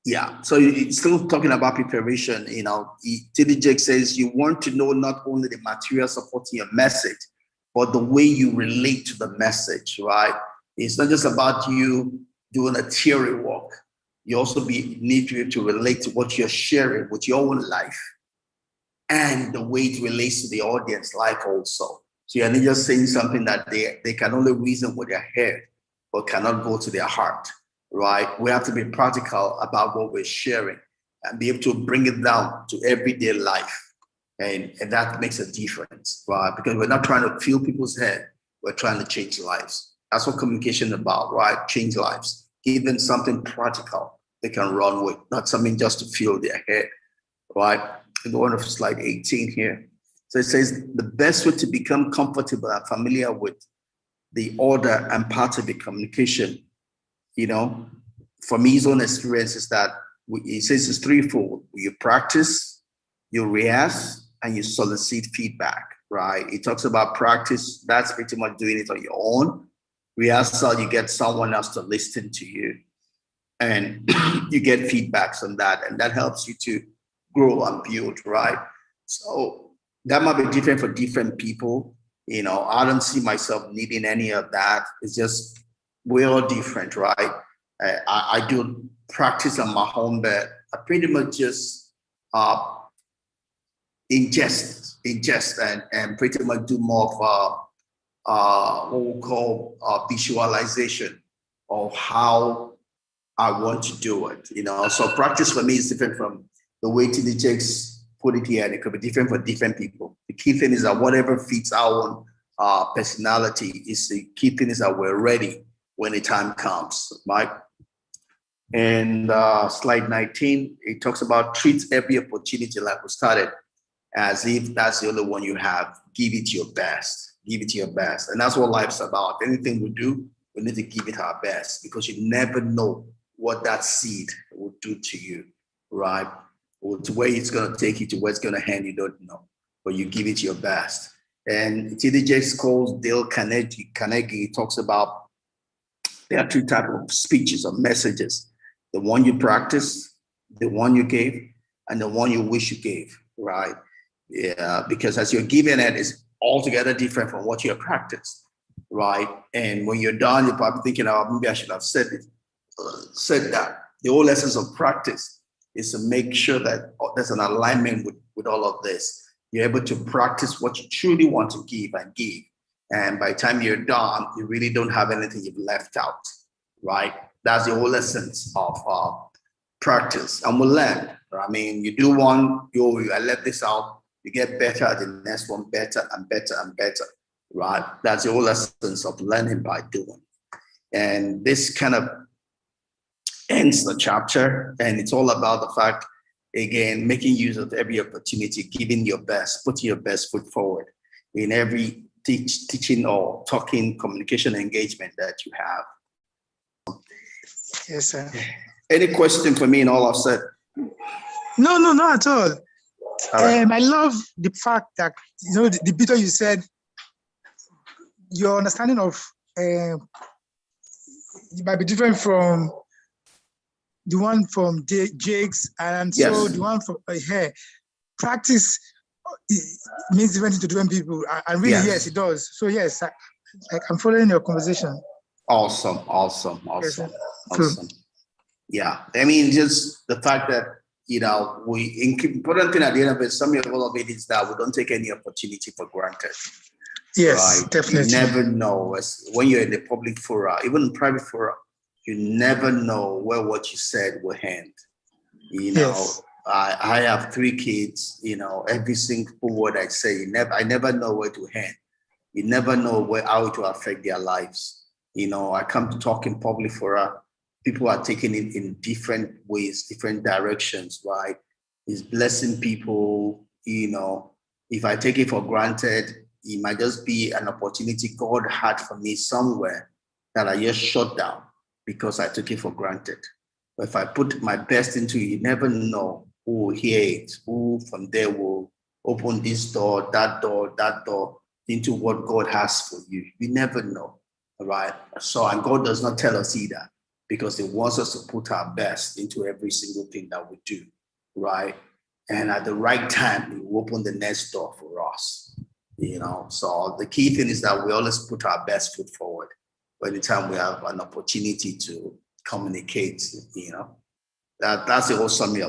Yeah, so it's still talking about preparation. TD Jake says you want to know not only the material supporting your message, but the way you relate to the message, right? It's not just about you doing a theory work. You also need to relate to what you're sharing with your own life and the way it relates to the audience life also. So you're not just saying something that they can only reason with their head, but cannot go to their heart, right? We have to be practical about what we're sharing and be able to bring it down to everyday life. And that makes a difference, right? Because we're not trying to fill people's head, we're trying to change lives. That's what communication is about, right? Change lives. Give them something practical they can run with, not something just to fill their head, right? Go on to slide 18 here. So it says the best way to become comfortable and familiar with the order and part of the communication, from his own experience is that he says it's threefold. You practice, you rehearse, and you solicit feedback, right? He talks about practice. That's pretty much doing it on your own. Rehearsal, you get someone else to listen to you, and you get feedbacks on that, and that helps you to grow and build, right? So that might be different for different people. I don't see myself needing any of that. It's just we're all different, right? I do practice on my own, but I pretty much just ingest and pretty much do more of what we call visualization of how I want to do it. So practice for me is different from the way TD Jakes put it here, and it could be different for different people. The key thing is that whatever fits our own personality is the key thing is that we're ready when the time comes, right? And slide 19, it talks about treat every opportunity like we started as if that's the only one you have. Give it your best. Give it your best. And that's what life's about. Anything we do, we need to give it our best because you never know what that seed will do to you, right? Or to where it's going to take you, to where it's going to hand, you don't know. But you give it your best. And TD Jakes calls Dale Carnegie talks about there are two types of speeches or messages. The one you practice, the one you gave, and the one you wish you gave, right? Yeah, because as you're giving it, it's altogether different from what you have practiced, right? And when you're done, you're probably thinking, oh, maybe I should have said that. The whole essence of practice is to make sure that there's an alignment with all of this. You're able to practice what you truly want to give and give. And by the time you're done, you really don't have anything you've left out, right? That's the whole essence of practice. And we'll learn. I mean, you do one, I left this out, you get better at the next one, better and better and better, right? That's the whole essence of learning by doing. And this kind of ends the chapter, and it's all about the fact, again, making use of every opportunity, giving your best, putting your best foot forward in every teaching or talking, communication engagement that you have. Yes, sir. Any question for me in all I've said? No, not at all. Right. I love the fact that, the bit you said, your understanding of it might be different from the one from Jakes, and yes. So the one from here. Practice means different to different people, and really, yes, it does. So yes, I'm following your conversation. Awesome. Yes, awesome. Yeah, I mean, just the fact that important thing at the end of it, some of all of it is that we don't take any opportunity for granted. Yes, right? Definitely. You never know when you're in the public fora, even in private fora, you never know where what you said will end. Yes. I have 3 kids. Every single word I say, I never know where to end. You never know how it will affect their lives. I come to talk in public fora. People are taking it in different ways, different directions, right? It's blessing people. If I take it for granted, it might just be an opportunity God had for me somewhere that I just shut down because I took it for granted. But if I put my best into it, you never know who will hear it, who from there will open this door, that door into what God has for you. You never know, right? So, and God does not tell us either. because it wants us to put our best into every single thing that we do, right? And at the right time, it will open the next door for us, you know. So the key thing is that we always put our best foot forward anytime we have an opportunity to communicate, you know. That's the whole summary of the